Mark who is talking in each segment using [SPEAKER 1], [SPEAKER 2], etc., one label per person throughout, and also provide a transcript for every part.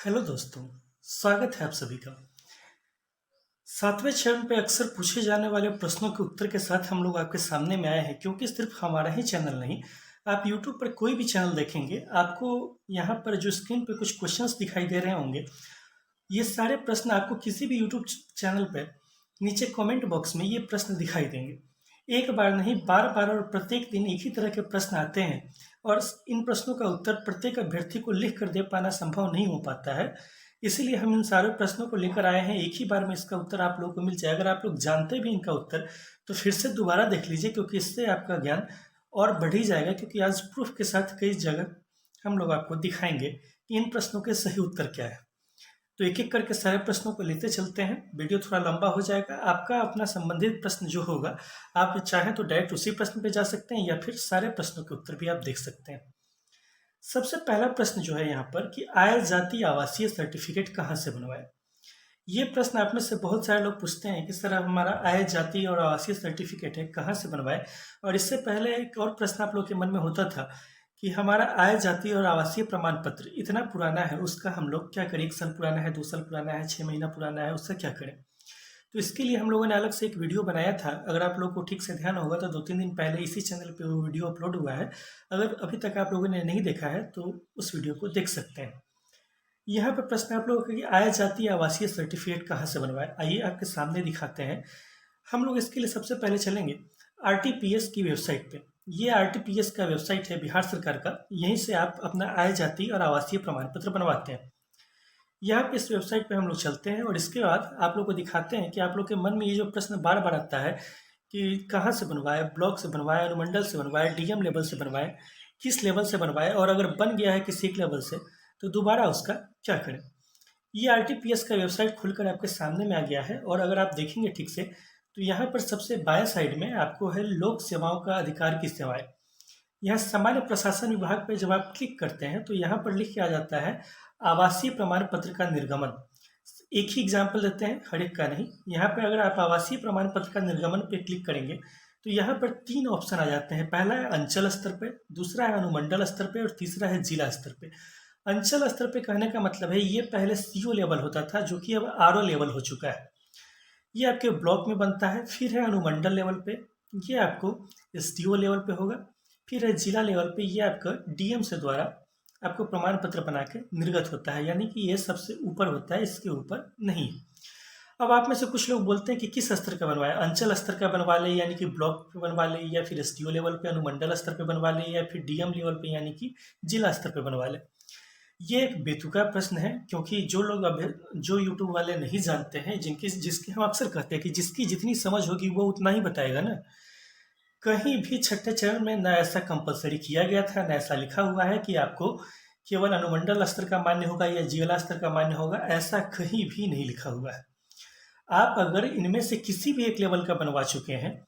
[SPEAKER 1] Hello दोस्तों, स्वागत है आप सभी का। सातवें चरण पे अक्सर पूछे जाने वाले प्रश्नों के उत्तर के साथ हम लोग आपके सामने में आए हैं, क्योंकि सिर्फ हमारा ही चैनल नहीं, आप YouTube पर कोई भी चैनल देखेंगे, आपको यहाँ पर जो स्क्रीन पे कुछ क्वेश्चंस दिखाई दे रहे होंगे, ये सारे प्रश्न आपको किसी भी YouTube चैनल पे नीचे कमेंट बॉक्स में ये प्रश्न दिखाई देंगे। एक बार नहीं, बार-बार और प्रत्येक दिन एक ही तरह के प्रश्न आते हैं और इन प्रश्नों का उत्तर प्रत्येक अभ्यर्थी को लिख कर दे पाना संभव नहीं हो पाता है। इसीलिए हम इन सारे प्रश्नों को लेकर आए हैं, एक ही बार में इसका उत्तर आप लोगों को मिल जाए। अगर आप लोग जानते भी इनका उत्तर तो फिर से दोबारा देख लीजिए, क्योंकि इससे आपका ज्ञान और बढ़ ही जाएगा, क्योंकि आज प्रूफ के साथ कई जगह हम लोग आपको दिखाएंगे कि इन प्रश्नों के सही उत्तर क्या है। तो एक-एक करके सारे प्रश्नों को लेते चलते हैं। वीडियो थोड़ा लंबा हो जाएगा। आपका अपना संबंधित प्रश्न जो होगा, आप चाहें तो डायरेक्ट उसी प्रश्न पे जा सकते हैं या फिर सारे प्रश्नों के उत्तर भी आप देख सकते हैं। सबसे पहला प्रश्न जो है यहाँ पर कि आय जाति आवासीय सर्टिफिकेट कहाँ से बनवाएं? ये प्रश्न आप में से बहुत सारे लोग पूछते हैं कि सर हमारा आय जाति और आवासीय सर्टिफिकेट है, कहाँ से बनवाएं? और इससे पहले एक और प्रश्न आप लोग के मन में होता था कि हमारा आय जाति और आवासीय प्रमाण पत्र इतना पुराना है, उसका हम लोग क्या करें? 1 साल पुराना है, 2 साल पुराना है, 6 महीना पुराना है, उसका क्या करें? तो इसके लिए हम लोगों ने अलग से एक वीडियो बनाया था। अगर आप लोगों को ठीक से ध्यान होगा तो 2-3 दिन पहले इसी चैनल पे वो वीडियो अपलोड हुआ है। अगर अभी तक आप लोगों ने नहीं देखा है तो उस वीडियो को देख सकते हैं। यहाँ पे प्रश्न आप लोगों का कि आय जाति आवासीय सर्टिफिकेट कहाँ से बनवाएं? आइए आपके सामने दिखाते हैं। हम लोग इसके लिए सबसे पहले चलेंगे आरटीपीएस की वेबसाइट पे। ये आरटीपीएस का वेबसाइट है बिहार सरकार का। यहीं से आप अपना आय जाति और आवासीय प्रमाण पत्र बनवाते हैं। यहाँ पे इस वेबसाइट पे हम लोग चलते हैं और इसके बाद आप लोग को दिखाते हैं कि आप लोग के मन में ये जो प्रश्न बार बार आता है कि कहाँ से बनवाए, ब्लॉक से बनवाए, अनुमंडल से बनवाए, डीएम लेवल से बनवाए, किस लेवल से बनवाए, और अगर बन गया है किसी एक लेवल से तो दोबारा उसका क्या करें। ये आरटीपीएस का वेबसाइट खुलकर आपके सामने में आ गया है और अगर आप देखेंगे ठीक से तो यहाँ पर सबसे बाएं साइड में आपको है लोक सेवाओं का अधिकार की सेवाएं। यहाँ सामान्य प्रशासन विभाग पे जब आप क्लिक करते हैं तो यहाँ पर लिख के आ जाता है आवासीय प्रमाण पत्र का निर्गमन। एक ही एग्जाम्पल देते हैं, हर एक का नहीं। यहाँ पे अगर आप आवासीय प्रमाण पत्र का निर्गमन पे क्लिक करेंगे तो यहाँ पर 3 ऑप्शन आ जाते हैं। पहला है अंचल स्तर पे, दूसरा है अनुमंडल स्तर पे और तीसरा है जिला स्तर पे। अंचल स्तर पे कहने का मतलब है ये पहले सीओ लेवल होता था, जो कि अब आरओ लेवल हो चुका है। ये आपके ब्लॉक में बनता है। फिर है अनुमंडल लेवल पे, ये आपको एसडीओ लेवल पे होगा। फिर है जिला लेवल पे, ये आपका डीएम से द्वारा आपको प्रमाण पत्र बना के निर्गत होता है, यानी कि ये सबसे ऊपर होता है, इसके ऊपर नहीं। अब आप में से कुछ लोग बोलते हैं कि किस स्तर का बनवाए, अंचल स्तर का बनवा ले यानी कि ब्लॉक पे बनवा ले, या फिर एसडीओ लेवल पे अनुमंडल स्तर पे बनवा ले, या फिर डीएम लेवल पे यानी कि जिला स्तर पे बनवा ले। ये एक बेतुका प्रश्न है, क्योंकि जो लोग जो यूट्यूब वाले नहीं जानते हैं, जिसकी हम अक्सर कहते हैं कि जिसकी जितनी समझ होगी वो उतना ही बताएगा ना। कहीं भी छठे चरण में ना ऐसा कंपलसरी किया गया था, ना ऐसा लिखा हुआ है कि आपको केवल अनुमंडल स्तर का मान्य होगा या जिला स्तर का मान्य होगा। ऐसा कहीं भी नहीं लिखा हुआ है। आप अगर इनमें से किसी भी एक लेवल का बनवा चुके हैं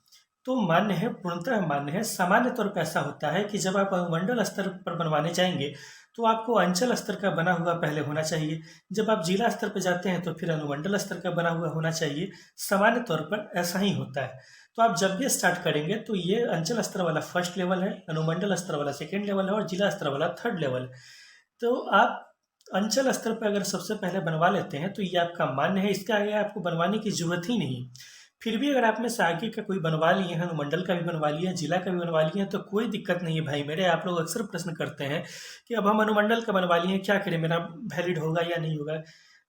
[SPEAKER 1] तो मान्य है, पूर्णतः मान्य है। सामान्य तौर पर ऐसा होता है कि जब आप अनुमंडल स्तर पर बनवाने जाएंगे तो आपको अंचल स्तर का बना हुआ पहले होना चाहिए। जब आप जिला स्तर पर जाते हैं तो फिर अनुमंडल स्तर का बना हुआ होना चाहिए। सामान्य तौर पर ऐसा ही होता है। तो आप जब भी स्टार्ट करेंगे तो ये अंचल स्तर वाला फर्स्ट लेवल है, अनुमंडल स्तर वाला सेकेंड लेवल है और जिला स्तर वाला थर्ड लेवल है। तो आप अंचल स्तर पर अगर सबसे पहले बनवा लेते हैं तो ये आपका मान्य है, इसके आगे आपको बनवाने की जरूरत ही नहीं। फिर भी अगर आप में से आगे का कोई बनवा लिए हैं, अनुमंडल का भी बनवा लिया, जिला का भी बनवा लिए हैं, तो कोई दिक्कत नहीं है भाई मेरे। आप लोग अक्सर प्रश्न करते हैं कि अब हम अनुमंडल का बनवा लिए हैं, क्या करें, मेरा वैलिड होगा या नहीं होगा।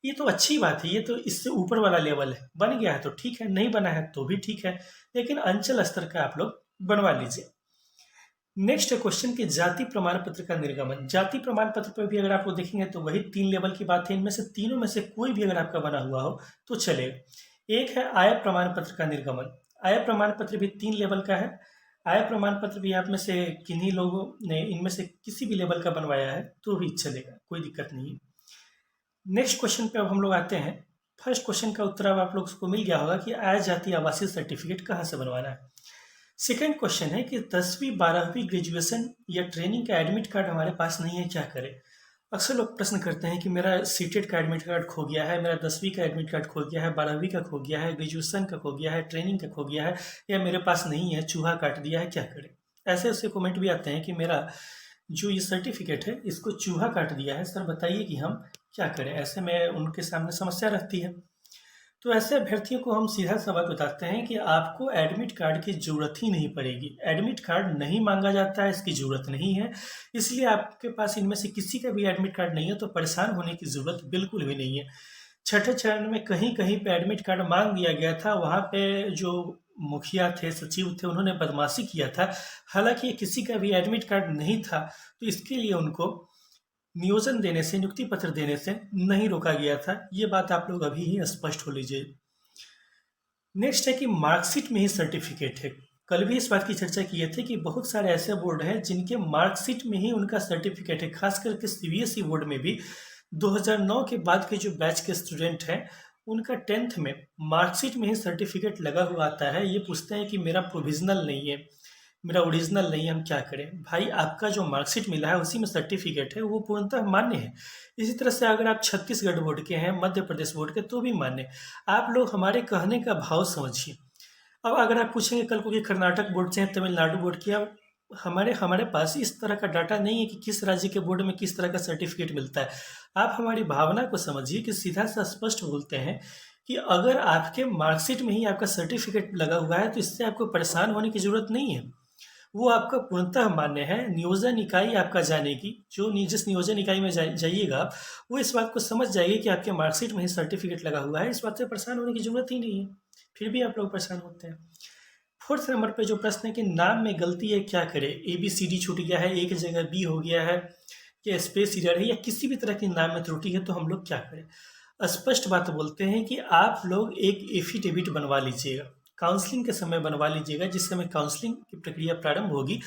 [SPEAKER 1] ये तो अच्छी बात है, ये तो इससे ऊपर वाला लेवल है। बन गया है तो ठीक है, नहीं बना है तो भी ठीक है, लेकिन अंचल स्तर का आप लोग बनवा लीजिए। नेक्स्ट है क्वेश्चन कि जाति प्रमाण पत्र का निर्गमन। जाति प्रमाण पत्र पर भी अगर आप लोग देखेंगे तो वही 3 लेवल की बात है। इनमें से तीनों में से कोई भी अगर आपका बना हुआ हो तो चलेगा। एक है आय प्रमाण पत्र का निर्गमन। आय प्रमाण पत्र भी 3 लेवल का है। आय प्रमाण पत्र भी आप में से किन्हीं लोगों ने इनमें से किसी भी लेवल का बनवाया है तो भी चलेगा, कोई दिक्कत नहीं है। नेक्स्ट क्वेश्चन पे अब हम लोग आते हैं। फर्स्ट क्वेश्चन का उत्तर अब आप लोग को मिल गया होगा कि आय जाति आवासीय सर्टिफिकेट कहाँ से बनवाना है। सेकेंड क्वेश्चन है कि 10वीं 12वीं ग्रेजुएशन या ट्रेनिंग का एडमिट कार्ड हमारे पास नहीं है, क्या करें। अक्सर लोग प्रश्न करते हैं कि मेरा सीटेट का एडमिट कार्ड खो गया है, मेरा 10वीं का एडमिट कार्ड खो गया है, 12वीं का खो गया है, ग्रेजुएशन का खो गया है, ट्रेनिंग का खो गया है, या मेरे पास नहीं है, चूहा काट दिया है, क्या करें। ऐसे ऐसे कमेंट भी आते हैं कि मेरा जो ये सर्टिफिकेट है इसको चूहा काट दिया है, सर बताइए कि हम क्या करें? ऐसे में उनके सामने समस्या रहती है। तो ऐसे अभ्यर्थियों को हम सीधा सवाल बताते हैं कि आपको एडमिट कार्ड की ज़रूरत ही नहीं पड़ेगी। एडमिट कार्ड नहीं मांगा जाता है, इसकी ज़रूरत नहीं है। इसलिए आपके पास इनमें से किसी का भी एडमिट कार्ड नहीं है तो परेशान होने की ज़रूरत बिल्कुल भी नहीं है। छठे चरण में कहीं-कहीं पे एडमिट कार्ड माँग दिया गया था, वहाँ पे जो मुखिया थे, सचिव थे, उन्होंने बदमाशी किया था। हालाँकि किसी का भी एडमिट कार्ड नहीं था, तो इसके लिए उनको नियोजन देने से, नियुक्ति पत्र देने से नहीं रोका गया था। ये बात आप लोग अभी ही स्पष्ट हो लीजिए। नेक्स्ट है कि मार्कशीट में ही सर्टिफिकेट है। कल भी इस बात की चर्चा किए थे कि बहुत सारे ऐसे बोर्ड हैं जिनके मार्कशीट में ही उनका सर्टिफिकेट है। खास करके सीबीएसई बोर्ड में भी 2009 के बाद के जो बैच के स्टूडेंट हैं, उनका 10th में मार्कशीट में ही सर्टिफिकेट लगा हुआ आता है। ये पूछते हैं कि मेरा प्रोविजनल नहीं है, मेरा ओरिजिनल नहीं है, हम क्या करें? भाई, आपका जो मार्कशीट मिला है उसी में सर्टिफिकेट है, वो पूर्णतः मान्य है। इसी तरह से अगर आप छत्तीसगढ़ बोर्ड के हैं, मध्य प्रदेश बोर्ड के, तो भी मान्य है। आप लोग हमारे कहने का भाव समझिए। अब अगर आप पूछेंगे कल को कि कर्नाटक बोर्ड से हैं, तमिलनाडु बोर्ड के, अब हमारे हमारे पास इस तरह का डाटा नहीं है कि किस राज्य के बोर्ड में किस तरह का सर्टिफिकेट मिलता है। आप हमारी भावना को समझिए कि सीधा सा स्पष्ट बोलते हैं कि अगर आपके मार्कशीट में ही आपका सर्टिफिकेट लगा हुआ है तो इससे आपको परेशान होने की ज़रूरत नहीं है। वो आपका पूर्णतः मान्य है। नियोजन इकाई आपका जानेगी, जिस नियोजन इकाई में जाइएगा आप, वो इस बात को समझ जाएगी कि आपके मार्कशीट में ही सर्टिफिकेट लगा हुआ है। इस बात से परेशान होने की ज़रूरत ही नहीं है, फिर भी आप लोग परेशान होते हैं। फोर्थ नंबर पे जो प्रश्न है कि नाम में गलती है, क्या करें? ABCD छूट गया है, एक जगह बी हो गया है, या स्पेस एरर है, या किसी भी तरह की नाम में त्रुटि है, तो हम लोग क्या करें? स्पष्ट बात बोलते हैं कि आप लोग एक एफिडेविट बनवा लीजिएगा। काउंसलिंग के समय बनवा लीजिएगा, जिस समय काउंसलिंग की प्रक्रिया प्रारंभ होगी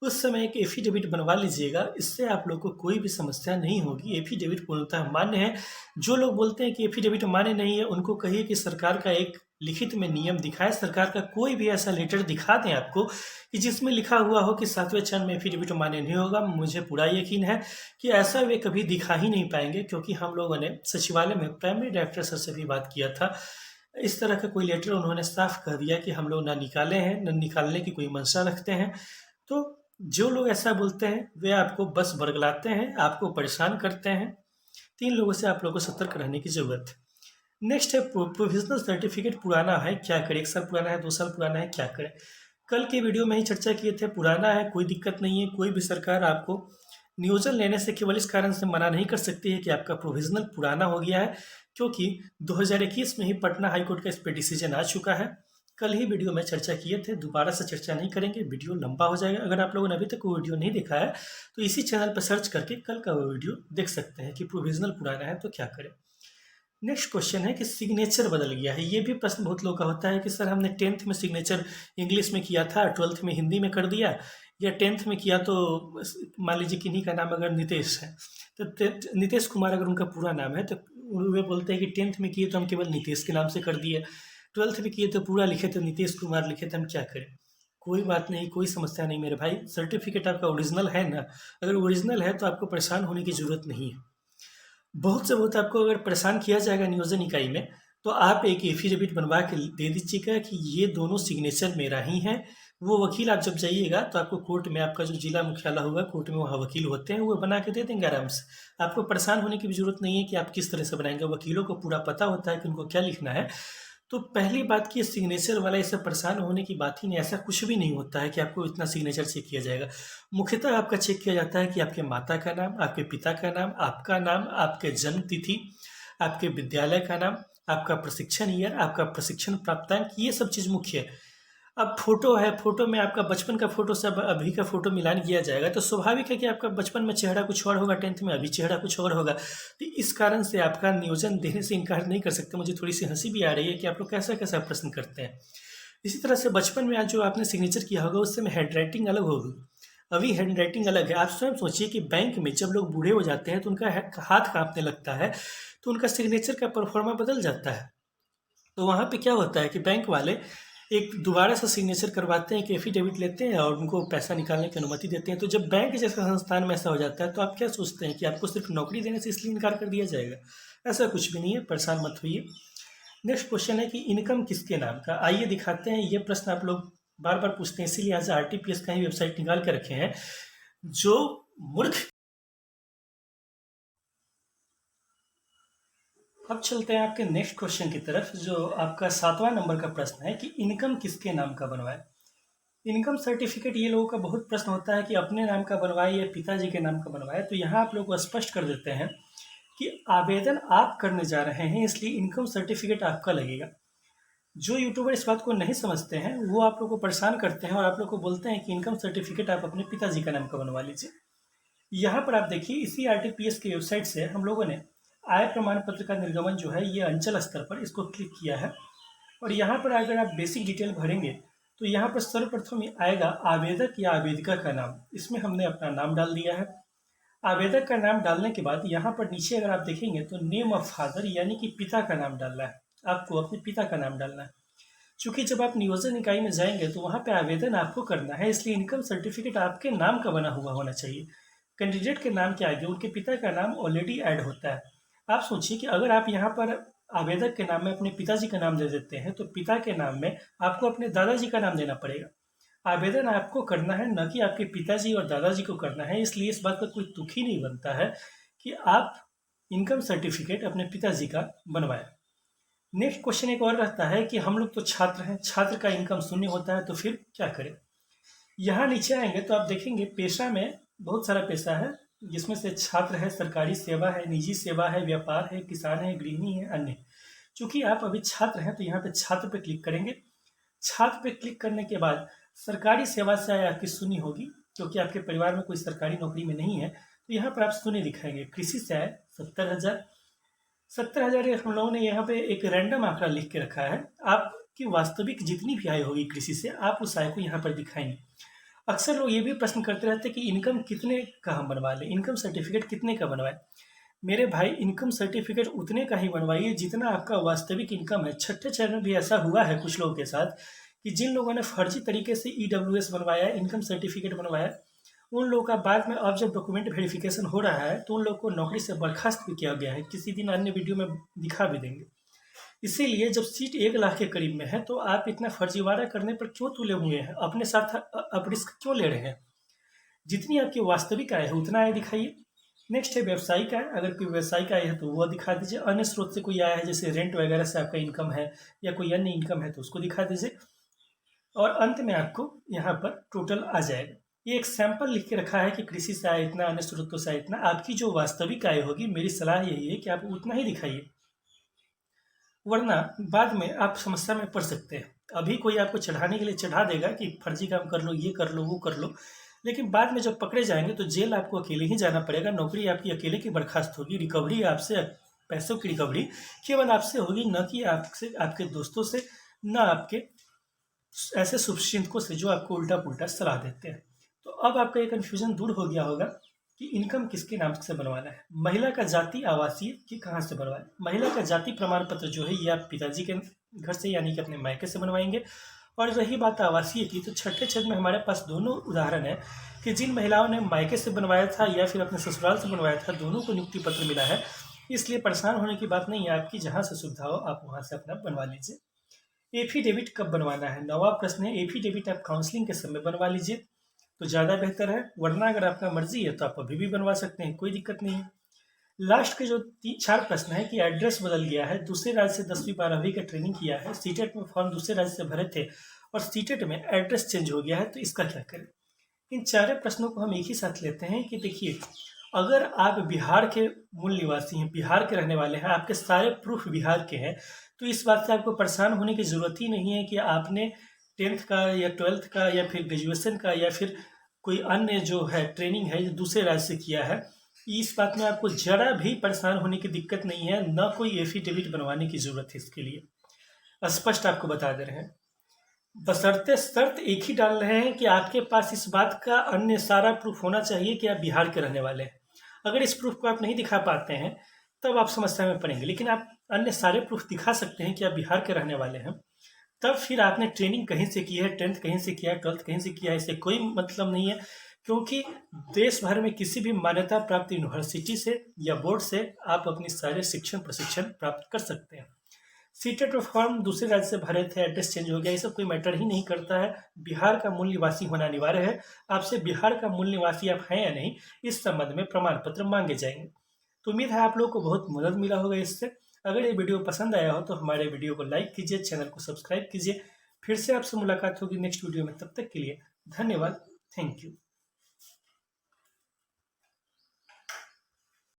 [SPEAKER 1] उस समय एक एफिडेविट बनवा लीजिएगा। इससे आप लोग को कोई भी समस्या नहीं होगी। एफिडेविट पूर्णतः मान्य है। जो लोग बोलते हैं कि एफिडेविट मान्य नहीं है, उनको कहिए कि सरकार का एक लिखित में नियम दिखाए, सरकार का कोई भी ऐसा लेटर दिखा दें आपको कि जिसमें लिखा हुआ हो कि 7वें चरण में एफिडेविट मान्य नहीं होगा। मुझे पूरा यकीन है कि ऐसा वे कभी दिखा ही नहीं पाएंगे, क्योंकि हम लोगों ने सचिवालय में प्राइमरी डायरेक्टर सर से भी बात किया था। इस तरह का कोई लेटर उन्होंने साफ कह दिया कि हम लोग ना निकाले हैं, न निकालने की कोई मंशा रखते हैं। तो जो लोग ऐसा बोलते हैं वे आपको बस बरगलाते हैं, आपको परेशान करते हैं। 3 लोगों से आप लोगों को सतर्क रहने की ज़रूरत है। नेक्स्ट है प्रोविजनल सर्टिफिकेट पुराना है, क्या करें? 1 साल पुराना है, 2 साल पुराना है, क्या करें? कल के वीडियो में ही चर्चा किए थे, पुराना है कोई दिक्कत नहीं है। कोई भी सरकार आपको नियोजन लेने से केवल इस कारण से मना नहीं कर सकती है कि आपका प्रोविजनल पुराना हो गया है, क्योंकि 2021 में ही पटना हाईकोर्ट का इस पर डिसीजन आ चुका है। कल ही वीडियो में चर्चा किए थे, दोबारा से चर्चा नहीं करेंगे, वीडियो लंबा हो जाएगा। अगर आप लोगों ने अभी तक वो वीडियो नहीं देखा है तो इसी चैनल पर सर्च करके कल का वो वीडियो देख सकते हैं कि प्रोविजनल पुराना है तो क्या करें। नेक्स्ट क्वेश्चन है कि सिग्नेचर बदल गया है। ये भी प्रश्न बहुत लोगों का होता है कि सर हमने 10th में सिग्नेचर इंग्लिश में किया था, 12th में हिंदी में कर दिया, या 10th में किया तो मान लीजिए किन्हीं का नाम अगर नितेश है तो नितेश कुमार अगर उनका पूरा नाम है तो वे बोलते हैं कि 10th में किए तो हम केवल नितेश के नाम से कर दिए, 12th में किए तो पूरा लिखे तो नितेश कुमार लिखे, तो हम क्या करें? कोई बात नहीं, कोई समस्या नहीं मेरे भाई। सर्टिफिकेट आपका ओरिजिनल है ना? अगर ओरिजिनल है तो आपको परेशान होने की ज़रूरत नहीं है। बहुत से बहुत आपको अगर परेशान किया जाएगा नियोजन इकाई में, तो आप एक एफिडेविट बनवा के दे दीजिएगा कि ये दोनों सिग्नेचर मेरा ही है। वो वकील आप जब जाइएगा तो आपको कोर्ट में, आपका जो जिला मुख्यालय होगा कोर्ट में वहाँ वकील होते हैं, वो बना के दे देंगे आराम से। आपको परेशान होने की भी ज़रूरत नहीं है कि आप किस तरह से बनाएंगे। वकीलों को पूरा पता होता है कि उनको क्या लिखना है। तो पहली बात कि सिग्नेचर वाला इससे परेशान होने की बात ही नहीं, ऐसा कुछ भी नहीं होता है कि आपको इतना सिग्नेचर चेक किया जाएगा। मुख्यतः आपका चेक किया जाता है कि आपके माता का नाम, आपके पिता का नाम, आपका नाम, आपके जन्म तिथि, आपके विद्यालय का नाम, आपका प्रशिक्षण ईयर, आपका प्रशिक्षण प्राप्तांक, ये सब चीज़ मुख्य है। अब फोटो है, फोटो में आपका बचपन का फोटो से अभी का फोटो मिलान किया जाएगा तो स्वाभाविक है कि आपका बचपन में चेहरा कुछ और होगा, 10th में अभी चेहरा कुछ और होगा। तो इस कारण से आपका नियोजन देने से इनकार नहीं कर सकते। मुझे थोड़ी सी हंसी भी आ रही है कि आप लोग कैसा कैसा प्रश्न करते हैं। इसी तरह से बचपन में आज जो आपने सिग्नेचर किया होगा उस समय हैंड राइटिंग अलग होगी, अभी हैंड राइटिंग अलग है। आप स्वयं सोचिए कि बैंक में जब लोग बूढ़े हो जाते हैं तो उनका हाथ कांपने लगता है, तो उनका सिग्नेचर का परफॉर्मा बदल जाता है। तो वहाँ पे क्या होता है कि बैंक वाले एक दोबारा से सिग्नेचर करवाते हैं, एक एफिडेविट लेते हैं और उनको पैसा निकालने की अनुमति देते हैं। तो जब बैंक जैसे संस्थान में ऐसा हो जाता है तो आप क्या सोचते हैं कि आपको सिर्फ नौकरी देने से इसलिए इनकार कर दिया जाएगा? ऐसा कुछ भी नहीं है, परेशान मत होइए। नेक्स्ट क्वेश्चन है कि इनकम किसके नाम का? आइए दिखाते हैं। ये प्रश्न आप लोग बार बार पूछते हैं, इसीलिए आज RTPS का ही वेबसाइट निकाल के रखे हैं। जो मूर्ख अब चलते हैं आपके नेक्स्ट क्वेश्चन की तरफ, जो आपका 7वां नंबर का प्रश्न है कि इनकम किसके नाम का बनवाए। इनकम सर्टिफिकेट ये लोगों का बहुत प्रश्न होता है कि अपने नाम का बनवाए या पिताजी के नाम का बनवाए। तो यहाँ आप लोग को स्पष्ट कर देते हैं कि आवेदन आप करने जा रहे हैं, इसलिए इनकम सर्टिफिकेट आपका लगेगा। जो यूट्यूबर इस बात को नहीं समझते हैं वो आप लोग को परेशान करते हैं और आप लोग को बोलते हैं कि इनकम सर्टिफिकेट आप अपने पिताजी का नाम का बनवा लीजिए। यहाँ पर आप देखिए, इसी आरटीपीएस की वेबसाइट से हम लोगों ने आय प्रमाण पत्र का निर्गमन जो है ये अंचल स्तर पर इसको क्लिक किया है। और यहाँ पर अगर आप बेसिक डिटेल भरेंगे तो यहाँ पर सर्वप्रथम आएगा आवेदक या आवेदिका का नाम। इसमें हमने अपना नाम डाल दिया है। आवेदक का नाम डालने के बाद यहाँ पर नीचे अगर आप देखेंगे तो नेम ऑफ फादर यानी कि पिता का नाम डालना है। आपको अपने पिता का नाम डालना है। चूंकि जब आप नियोजन इकाई में जाएंगे तो वहाँ पे आवेदन आपको करना है, इसलिए इनकम सर्टिफिकेट आपके नाम का बना हुआ होना चाहिए। कैंडिडेट के नाम के आगे उनके पिता का नाम ऑलरेडी ऐड होता है। आप सोचिए कि अगर आप यहाँ पर आवेदक के नाम में अपने पिताजी का नाम दे देते हैं तो पिता के नाम में आपको अपने दादाजी का नाम देना पड़ेगा। आवेदन आपको करना है, न कि आपके पिताजी और दादाजी को करना है। इसलिए इस बात का कोई दुख ही नहीं बनता है कि आप इनकम सर्टिफिकेट अपने पिताजी का बनवाएं। नेक्स्ट क्वेश्चन एक और रहता है कि हम लोग तो छात्र हैं, छात्र का इनकम शून्य होता है तो फिर क्या करें। यहाँ नीचे आएंगे तो आप देखेंगे पेशा में बहुत सारा पेशा है, जिसमें से छात्र है, सरकारी सेवा है, निजी सेवा है, व्यापार है, किसान है, गृहिणी है, अन्य। चूंकि आप अभी छात्र हैं तो यहाँ पे छात्र पे क्लिक करेंगे। छात्र पे क्लिक करने के बाद सरकारी सेवा से आय आपकी शून्य होगी, क्योंकि आपके परिवार में कोई सरकारी नौकरी में नहीं है। तो यहाँ पर आप शून्य दिखाएंगे। कृषि से आय 70,000। 70,000 हम लोगों ने यहाँ पे एक रैंडम आंकड़ा लिख के रखा है। आपकी वास्तविक जितनी भी आय होगी कृषि से, आप उस आय को यहाँ पर दिखाएंगे। अक्सर लोग ये भी प्रश्न करते रहते हैं कि इनकम कितने का हम बनवा लें, इनकम सर्टिफिकेट कितने का बनवाएं। मेरे भाई, इनकम सर्टिफिकेट उतने का ही बनवाइए जितना आपका वास्तविक इनकम है। छठे चरण में भी ऐसा हुआ है कुछ लोगों के साथ कि जिन लोगों ने फर्जी तरीके से ईडब्ल्यूएस बनवाया, इनकम सर्टिफिकेट बनवाया, उन लोगों का बाद में अब जब डॉक्यूमेंट वेरिफिकेशन हो रहा है तो उन लोगों को नौकरी से बर्खास्त भी किया गया है। किसी दिन अन्य वीडियो में दिखा भी देंगे। इसीलिए जब सीट 1 लाख के करीब में है तो आप इतना फर्जीवाड़ा करने पर क्यों तुले हुए हैं, अपने साथ आप रिस्क क्यों ले रहे हैं। जितनी आपकी वास्तविक आय है उतना आय दिखाइए। नेक्स्ट है व्यवसायिक आय। अगर कोई व्यवसायिक आय है तो वो दिखा दीजिए। अन्य स्रोत से कोई आय है, जैसे रेंट वगैरह से आपका इनकम है या कोई अन्य इनकम है तो उसको दिखा दीजिए। और अंत में आपको यहाँ पर टोटल आ जाएगा। ये एक सैंपल लिख के रखा है कि कृषि से आय इतना, अन्य स्रोतों से आय इतना। आपकी जो वास्तविक आय होगी, मेरी सलाह यही है कि आप उतना ही दिखाइए, वरना बाद में आप समस्या में पड़ सकते हैं। अभी कोई आपको चढ़ाने के लिए चढ़ा देगा कि फर्जी काम कर लो, ये कर लो, वो कर लो, लेकिन बाद में जब पकड़े जाएंगे तो जेल आपको अकेले ही जाना पड़ेगा। नौकरी आपकी अकेले की बर्खास्त होगी। रिकवरी आपसे, पैसों की रिकवरी केवल आपसे होगी, न कि आपसे, आपके दोस्तों से, न आपके ऐसे शुभचिंतकों से जो आपको उल्टा पुल्टा सलाह देते हैं। तो अब आपका ये कन्फ्यूजन दूर हो गया होगा कि इनकम किसके नाम से बनवाना है। महिला का जाति आवासीय कि कहाँ से बनवाएं। महिला का जाति प्रमाण पत्र जो है ये आप पिताजी के घर से यानी कि अपने मायके से बनवाएंगे। और रही बात आवासीय की, तो छठे छेद में हमारे पास दोनों उदाहरण है कि जिन महिलाओं ने मायके से बनवाया था या फिर अपने ससुराल से बनवाया था, दोनों को नियुक्ति पत्र मिला है। इसलिए परेशान होने की बात नहीं है, आपकी जहाँ से सुविधा हो आप वहाँ से अपना बनवा लीजिए। एफिडेविट कब बनवाना है, 9वां प्रश्न है। एफिडेविट आप काउंसलिंग के समय बनवा लीजिए तो ज़्यादा बेहतर है, वरना अगर आपका मर्जी है तो आप अभी भी बनवा सकते हैं, कोई दिक्कत नहीं है। लास्ट के जो 4 प्रश्न है कि एड्रेस बदल गया है, दूसरे राज्य से 10वीं-12वीं का ट्रेनिंग किया है, सीटेट में फॉर्म दूसरे राज्य से भरे थे और सीटेट में एड्रेस चेंज हो गया है, तो इसका क्या करें। इन 4 प्रश्नों को हम एक ही साथ लेते हैं कि देखिए, अगर आप बिहार के मूल निवासी हैं, बिहार के रहने वाले हैं, आपके सारे प्रूफ बिहार के हैं, तो इस बात से आपको परेशान होने की ज़रूरत ही नहीं है कि आपने 10th का या 12th का या फिर ग्रेजुएशन का या फिर कोई अन्य जो है ट्रेनिंग है जो दूसरे राज्य से किया है। इस बात में आपको ज़रा भी परेशान होने की दिक्कत नहीं है, न कोई एफिडेविट बनवाने की ज़रूरत है इसके लिए। स्पष्ट आपको बता दे रहे हैं। बशर्ते शर्त एक ही डाल रहे हैं कि आपके पास इस बात का अन्य सारा प्रूफ होना चाहिए कि आप बिहार के रहने वाले हैं। अगर इस प्रूफ को आप नहीं दिखा पाते हैं तब आप समस्या में पड़ेंगे, लेकिन आप अन्य सारे प्रूफ दिखा सकते हैं कि आप बिहार के रहने वाले हैं। तब फिर आपने ट्रेनिंग कहीं से की है, 10th कहीं से किया है, 12th कहीं से किया है, इससे कोई मतलब नहीं है, क्योंकि देश भर में किसी भी मान्यता प्राप्त यूनिवर्सिटी से या बोर्ड से आप अपनी सारे शिक्षण प्रशिक्षण प्राप्त कर सकते हैं। सीटेट और फॉर्म दूसरे राज्य से भरे थे, एड्रेस चेंज हो गया, ये सब कोई मैटर ही नहीं करता है। बिहार का मूल निवासी होना अनिवार्य है। आपसे बिहार का मूल निवासी आप हैं या नहीं, इस संबंध में प्रमाण पत्र मांगे जाएंगे। तो उम्मीद है आप लोगों को बहुत मदद मिला होगा इससे। अगर ये वीडियो पसंद आया हो तो हमारे वीडियो को लाइक कीजिए, चैनल को सब्सक्राइब कीजिए। फिर से आपसे मुलाकात होगी नेक्स्ट वीडियो में, तब तक के लिए धन्यवाद। Thank you.